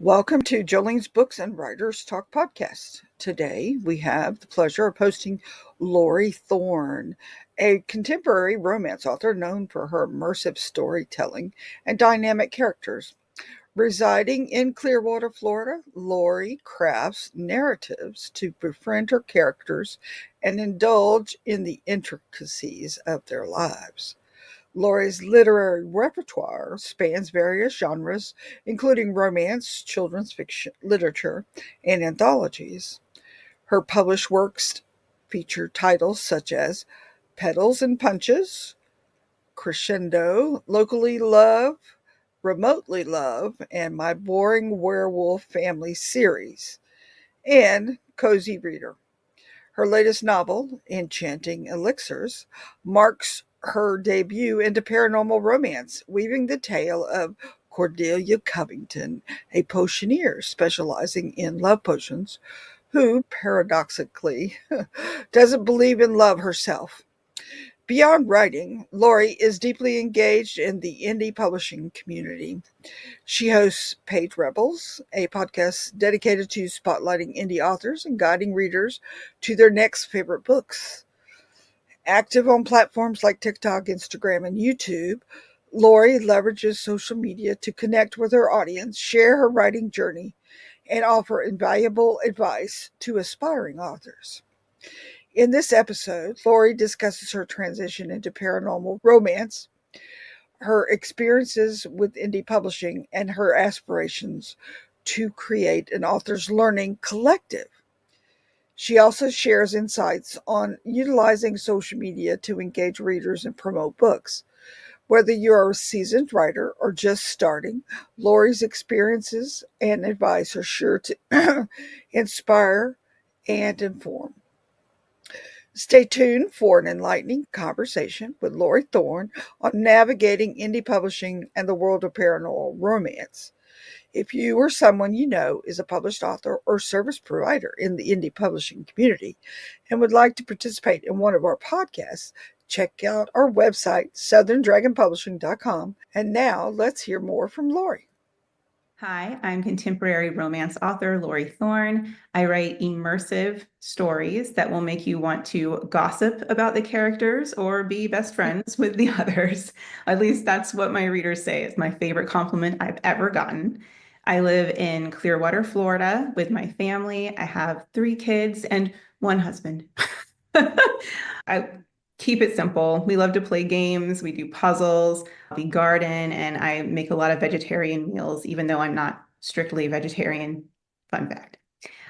Welcome to Jolene's Books and Writers Talk podcast. Today we have the pleasure of hosting Lori Thorn, a contemporary romance author known for her immersive storytelling and dynamic characters. Residing in Clearwater, Florida, Lori crafts narratives to befriend her characters and indulge in the intricacies of their lives. Lori's literary repertoire spans various genres, including romance, children's fiction, literature, and anthologies. Her published works feature titles such as Petals and Punches, Crescendo, Locally Love, Remotely Love, and My Boring Werewolf Family series, and Cozy Reader. Her latest novel, Enchanting Elixirs, marks her debut into paranormal romance, weaving the tale of Cordelia Covington, a potioneer specializing in love potions, who, paradoxically, doesn't believe in love herself. Beyond writing, Lori is deeply engaged in the indie publishing community. She hosts Page Rebels, a podcast dedicated to spotlighting indie authors and guiding readers to their next favorite books. Active on platforms like TikTok, Instagram, and YouTube, Lori leverages social media to connect with her audience, share her writing journey, and offer invaluable advice to aspiring authors. In this episode, Lori discusses her transition into paranormal romance, her experiences with indie publishing, and her aspirations to create an author's learning collective. She also shares insights on utilizing social media to engage readers and promote books. Whether you're a seasoned writer or just starting, Lori's experiences and advice are sure to inspire and inform. Stay tuned for an enlightening conversation with Lori Thorn on navigating indie publishing and the world of paranormal romance. If you or someone you know is a published author or service provider in the indie publishing community and would like to participate in one of our podcasts, check out our website, southerndragonpublishing.com. And now let's hear more from Lori. Hi, I'm contemporary romance author Lori Thorn. I write immersive stories that will make you want to gossip about the characters or be best friends with the others. At least that's what my readers say. It's my favorite compliment I've ever gotten. I live in Clearwater, Florida with my family. I have 3 kids and 1 husband. I keep it simple. We love to play games. We do puzzles. We garden, and I make a lot of vegetarian meals, even though I'm not strictly vegetarian. Fun fact.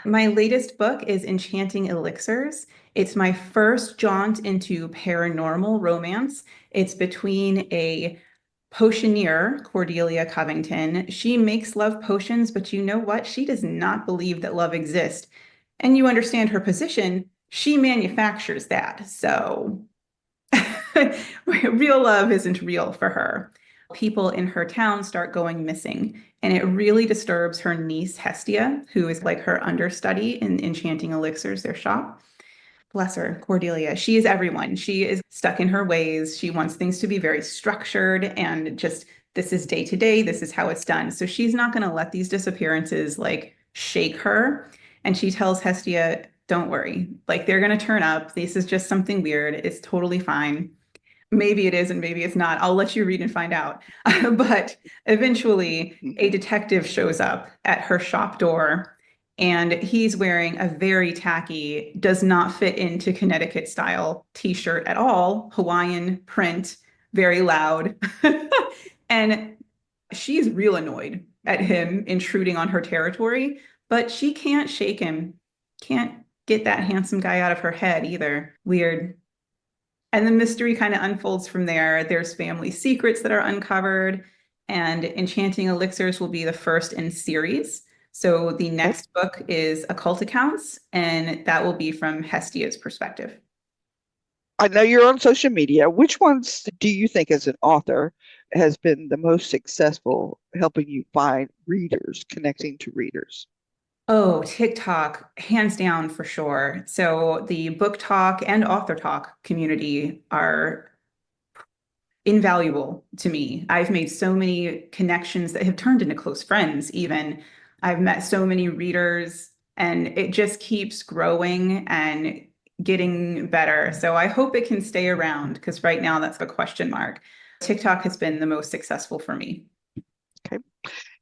My latest book is Enchanting Elixirs. It's my first jaunt into paranormal romance. It's between a potioneer, Cordelia Covington. She makes love potions, but you know what? She does not believe that love exists. And you understand her position. She manufactures that. So real love isn't real for her. People in her town start going missing, and it really disturbs her niece, Hestia, who is like her understudy in Enchanting Elixirs, their shop. Bless her, Cordelia. She is everyone. She is stuck in her ways. She wants things to be very structured and just, this is day to day. This is how it's done. So she's not going to let these disappearances like shake her. And she tells Hestia, don't worry, like they're going to turn up. This is just something weird. It's totally fine. Maybe it is and maybe it's not. I'll let you read and find out. But eventually a detective shows up at her shop door, and he's wearing a very tacky, does not fit into Connecticut style t-shirt at all, Hawaiian print, very loud. And she's real annoyed at him intruding on her territory, but she can't shake him. Can't get that handsome guy out of her head either. Weird. And the mystery kind of unfolds from there. There's family secrets that are uncovered, and Enchanting Elixirs will be the first in series. So the next book is Occult Accounts, and that will be from Hestia's perspective. I know you're on social media. Which ones do you think, as an author, has been the most successful helping you find readers, connecting to readers? Oh, TikTok, hands down for sure. So the book talk and author talk community are invaluable to me. I've made so many connections that have turned into close friends even I've met so many readers, and it just keeps growing and getting better. So I hope it can stay around because right now that's a question mark. TikTok has been the most successful for me. Okay.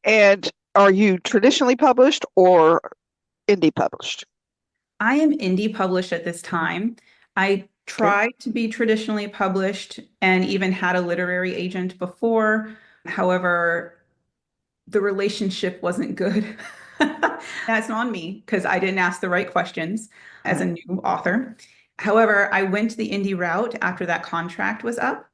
And are you traditionally published or indie published? I am indie published at this time. I Okay. tried to be traditionally published and even had a literary agent before. However, the relationship wasn't good. That's on me because I didn't ask the right questions as a Right. new author. However, I went the indie route after that contract was up,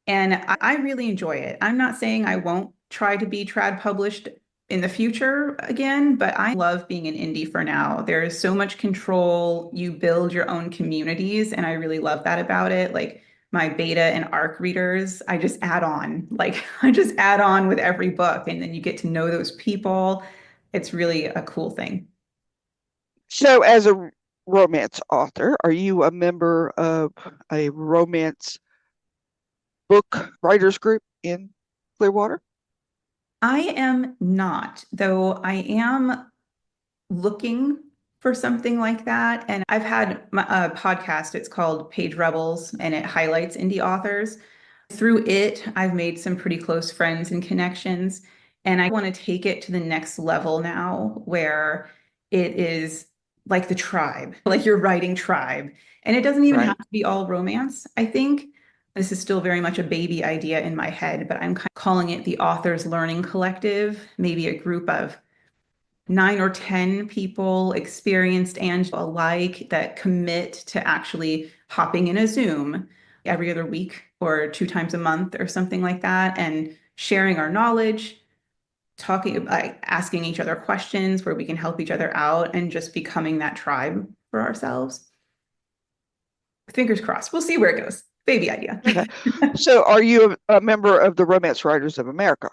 and I really enjoy it. I'm not saying I won't try to be trad published in the future again, but I love being an indie for now. There is so much control. You build your own communities, and I really love that about it. Like my beta and ARC readers, I just add on. Like I just add on with every book, and then you get to know those people. It's really a cool thing. So, as a romance author, are you a member of a romance book writers group in Clearwater? I am not, though I am looking for something like that. And I've had a podcast, it's called Page Rebels, and it highlights indie authors. Through it, I've made some pretty close friends and connections. And I want to take it to the next level now, where it is like the tribe, like you're writing tribe. And it doesn't even have Right. to be all romance. I think this is still very much a baby idea in my head, but I'm kind of calling it the Authors Learning Collective, maybe a group of 9 or 10 people, experienced and alike, that commit to actually hopping in a Zoom every other week or 2 times a month or something like that and sharing our knowledge, talking, like asking each other questions where we can help each other out and just becoming that tribe for ourselves. Fingers crossed. We'll see where it goes. Baby idea. Okay. So, are you a member of the Romance Writers of America?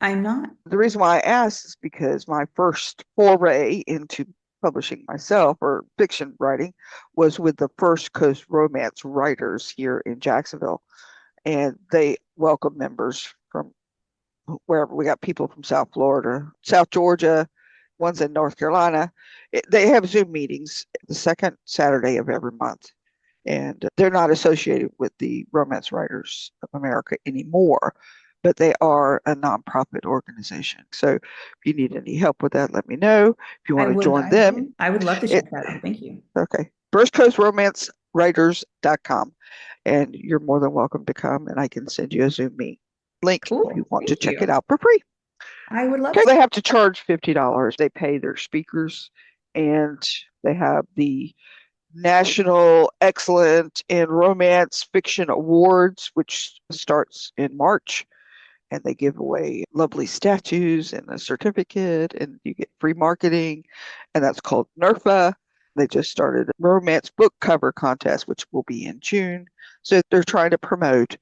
I'm not. The reason why I asked is because my first foray into publishing myself or fiction writing was with the First Coast Romance Writers here in Jacksonville. And they welcome members from wherever. We got people from South Florida, South Georgia, ones in North Carolina. They have Zoom meetings the second Saturday of every month. And they're not associated with the Romance Writers of America anymore, but they are a nonprofit organization. So if you need any help with that, let me know. If you I want to would, join I, them, I would love to it check that out. Thank you. okay. firstcoastromancewriters.com. And you're more than welcome to come, and I can send you a Zoom meet link if you Cool. want to Thank check it you. out for free. I would love Okay, to. they have to charge $50. They pay their speakers, and they have the National Excellent in Romance Fiction Awards, which starts in March. And they give away lovely statues and a certificate, and you get free marketing. And that's called NERFA. They just started a romance book cover contest, which will be in June. So they're trying to promote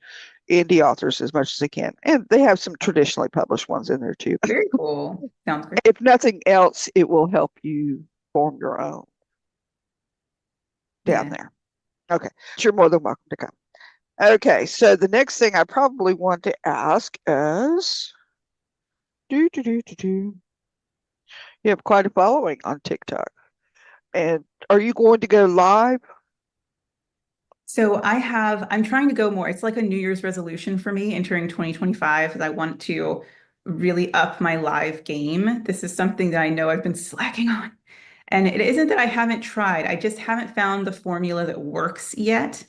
indie authors as much as they can. And they have some traditionally published ones in there too. Very cool. Sounds great. If nothing else, it will help you form your own down Yeah. there. Okay. You're more than welcome to come. Okay. So the next thing I probably want to ask is do. You have quite a following on TikTok. And are you going to go live? So I'm trying to go more. It's like a New Year's resolution for me entering 2025 that I want to really up my live game. This is something that I know I've been slacking on. And it isn't that I haven't tried, I just haven't found the formula that works yet.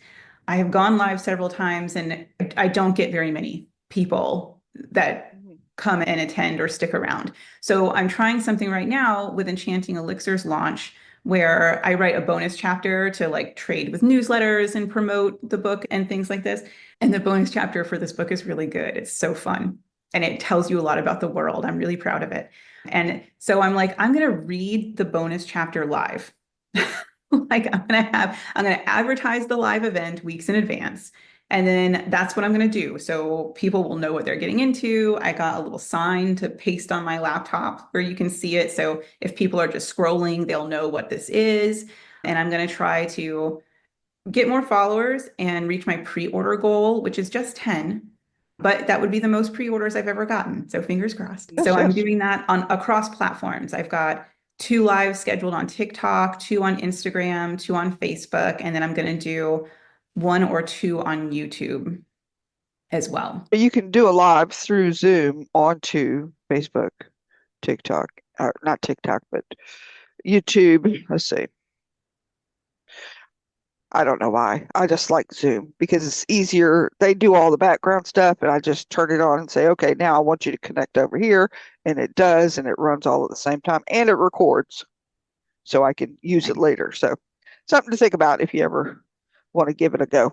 I have gone live several times and I don't get very many people that Mhm. come and attend or stick around. So I'm trying something right now with Enchanting Elixirs launch where I write a bonus chapter to like trade with newsletters and promote the book and things like this. And the bonus chapter for this book is really good. It's so fun. And it tells you a lot about the world. I'm really proud of it. And so I'm like, I'm going to read the bonus chapter live. Like I'm going to advertise the live event weeks in advance. And then that's what I'm going to do. So people will know what they're getting into. I got a little sign to paste on my laptop where you can see it. So if people are just scrolling, they'll know what this is. And I'm going to try to get more followers and reach my pre-order goal, which is just 10. but that would be the most pre-orders I've ever gotten. So fingers crossed. So Yes, I'm yes. doing that on across platforms. I've got 2 lives scheduled on TikTok, 2 on Instagram, 2 on Facebook, and then I'm going to do 1 or 2 on YouTube as well. You can do a live through Zoom onto Facebook, TikTok, or not TikTok, but YouTube. Let's see. I don't know why. I just like Zoom because it's easier. They do all the background stuff, and I just turn it on and say, okay, now I want you to connect over here. And it does, and it runs all at the same time, and it records so I can use it later. So something to think about if you ever want to give it a go.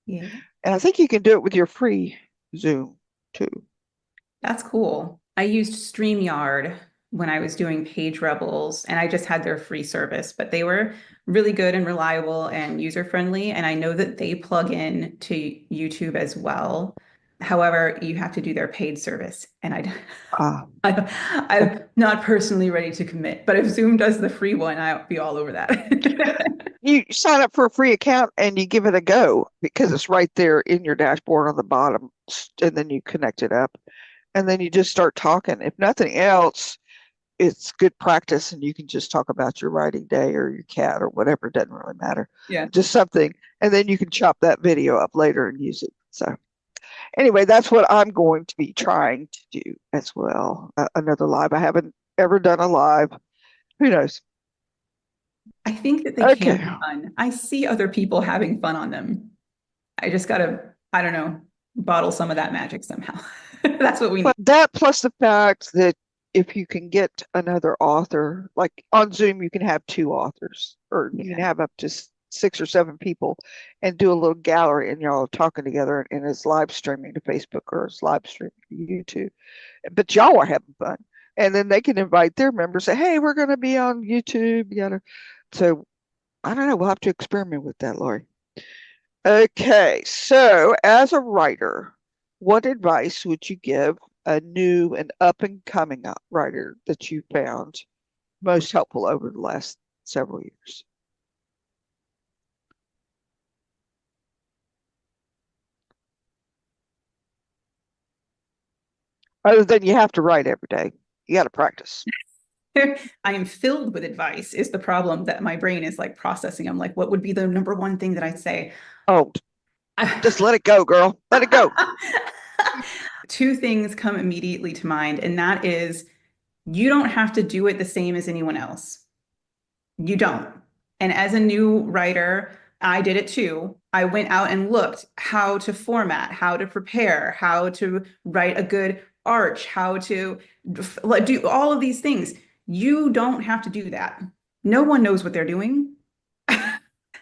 Yeah. And I think you can do it with your free Zoom too. That's cool. I used StreamYard when I was doing Page Rebels, and I just had their free service, but they were really good and reliable and user friendly. And I know that they plug in to YouTube as well. However, you have to do their paid service, and Ah, I'm not personally ready to commit. But if Zoom does the free one, I'll be all over that. you sign up for a free account and you give it a go because it's right there in your dashboard on the bottom, and then you connect it up, and then you just start talking. If nothing else, it's good practice, and you can just talk about your writing day or your cat or whatever. It doesn't really matter. Yeah. Just something, and then you can chop that video up later and use it. So anyway, that's what I'm going to be trying to do as well. Another live. I haven't ever done a live. Who knows? I think that they can Okay. be fun. I see other people having fun on them. I just gotta, I don't know, bottle some of that magic somehow. That's what we But need. that plus the fact that if you can get another author, like on Zoom, you can have 2 authors, or you can Yeah. have up to 6 or 7 people and do a little gallery, and you're all talking together, and it's live streaming to Facebook or it's live streaming to YouTube. But y'all are having fun. And then they can invite their members, say, hey, we're going to be on YouTube. So I don't know. We'll have to experiment with that, Lori. Okay, so as a writer, what advice would you give a new and up and coming writer that you found most helpful over the last several years? Other than you have to write every day, you got to practice. I am filled with advice is the problem that my brain is like processing. I'm like, what would be the number one thing that I'd say? Oh, just let it go, girl. Let it go. 2 things come immediately to mind, and that is you don't have to do it the same as anyone else. You don't. And as a new writer, I did it too. I went out and looked how to format, how to prepare, how to write a good arch, how to do all of these things. You don't have to do that. No one knows what they're doing.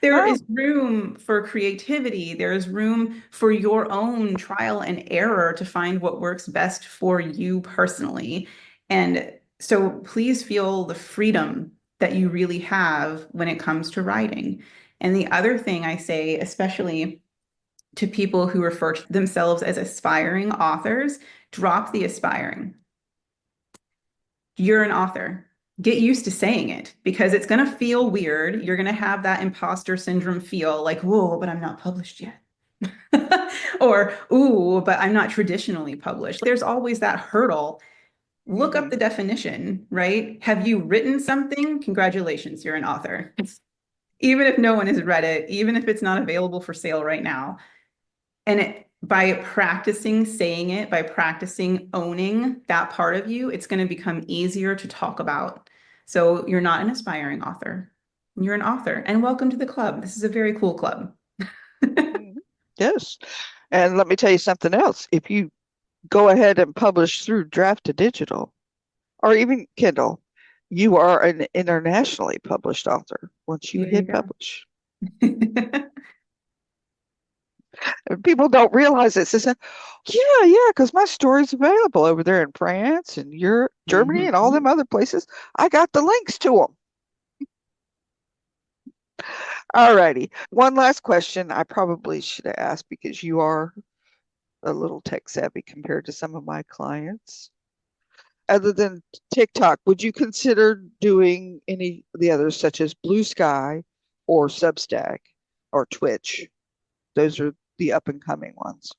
There No. is room for creativity. There is room for your own trial and error to find what works best for you personally. And so please feel the freedom that you really have when it comes to writing. And the other thing I say, especially to people who refer to themselves as aspiring authors, drop the aspiring. You're an author. Get used to saying it because it's going to feel weird. You're going to have that imposter syndrome feel like, whoa, but I'm not published yet. Or, ooh, but I'm not traditionally published. There's always that hurdle. Look up Mhm. the definition, right? Have you written something? Congratulations, you're an author. Even if no one has read it, even if it's not available for sale right now. And by practicing saying it, by practicing owning that part of you, it's going to become easier to talk about. So you're not an aspiring author. You're an author. And welcome to the club. This is a very cool club. Mhm. Yes. And let me tell you something else. If you go ahead and publish through Draft to Digital or even Kindle, you are an internationally published author once you There you hit go. publish. And people don't realize this. They say, yeah, because my story's available over there in France and Europe, Germany, and all them Mhm. other places. I got the links to them. All righty. One last question I probably should have asked because you are a little tech savvy compared to some of my clients. Other than TikTok, would you consider doing any of the others, such as Blue Sky or Substack or Twitch? Those are the up and coming ones.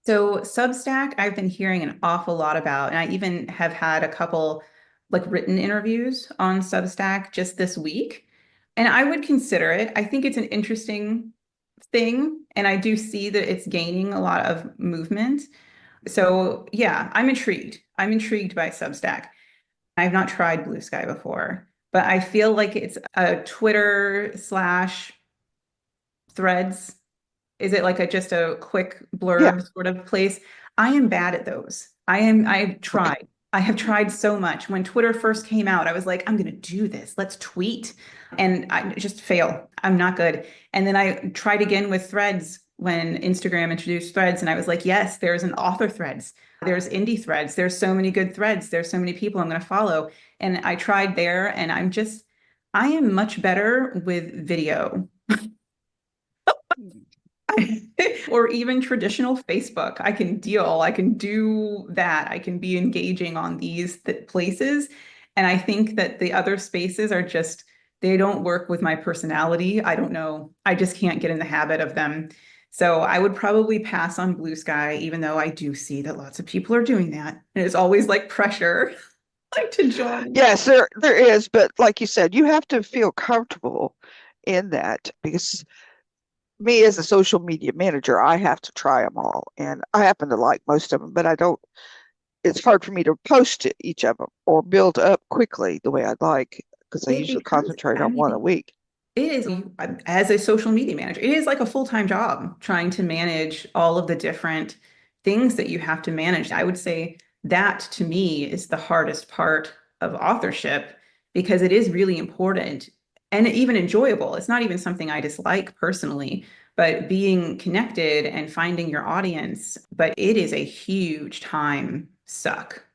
So Substack, I've been hearing an awful lot about, and I even have had a couple like written interviews on Substack just this week. And I would consider it. I think it's an interesting thing, and I do see that it's gaining a lot of movement. So yeah, I'm intrigued. I'm intrigued by Substack. I've not tried Blue Sky before, but I feel like it's a Twitter slash Threads. Is it like a just a quick Yeah. blurb sort of place? I am bad at those. I've tried. I have tried so much. When Twitter first came out, I was like, I'm going to do this. Let's tweet. And I just fail. I'm not good. And then I tried again with Threads when Instagram introduced Threads. And I was like, yes, there's an author Threads. There's indie Threads. There's so many good threads. There's so many people I'm going to follow. And I tried there, and I am much better with video. Or even traditional Facebook. I can deal. I can do that. I can be engaging on these places. And I think that the other spaces are just, they don't work with my personality. I don't know. I just can't get in the habit of them. So I would probably pass on Blue Sky, even though I do see that lots of people are doing that. And it's always like pressure, like to join. Yes, there is, but like you said, you have to feel comfortable in that because me as a social media manager, I have to try them all, and I happen to like most of them, but I don't. It's hard for me to post to each of them or build up quickly the way I'd like because I It usually becomes, concentrate I on one a mean, week. it is, as a social media manager, it is like a full-time job trying to manage all of the different things that you have to manage. I would say that to me is the hardest part of authorship because it is really important and even enjoyable. It's not even something I dislike personally, but being connected and finding your audience. But it is a huge time suck,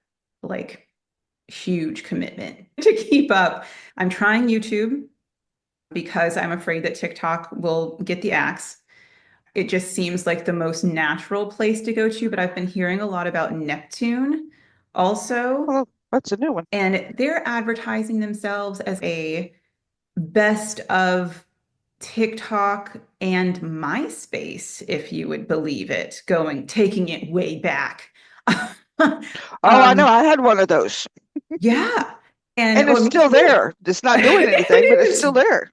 like huge commitment to keep up. I'm trying YouTube because I'm afraid that TikTok will get the axe. It just seems like the most natural place to go to, but I've been hearing a lot about Neptune also, Well, that's a new one. and they're advertising themselves as a best of TikTok and MySpace, if you would believe it, taking it way back. Oh, I know. Um, I had one of those, yeah. And and it's me still too. there. It's not doing anything, but It it's is still there.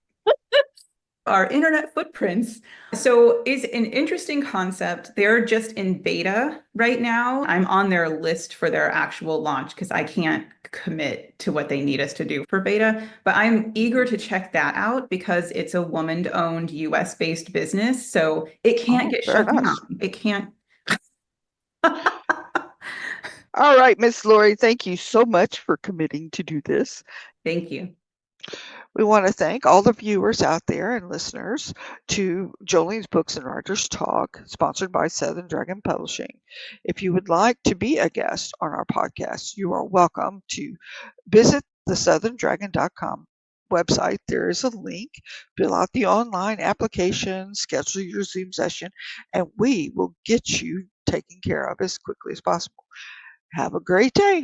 our internet footprints. So it's an interesting concept. They're just in beta right now. I'm on their list for their actual launch because I can't commit to what they need us to do for beta. But I'm eager to check that out because it's a woman-owned US-based business. So it can't Oh, get very shut nice. down. It can't. All right, Miss Lori, thank you so much for committing to do this. Thank you. We want to thank all the viewers out there and listeners to Jolene's Books and Writers Talk, sponsored by Southern Dragon Publishing. If you would like to be a guest on our podcast, you are welcome to visit the southerndragon.com website. There is a link. Fill out the online application, schedule your Zoom session, and we will get you taken care of as quickly as possible. Have a great day.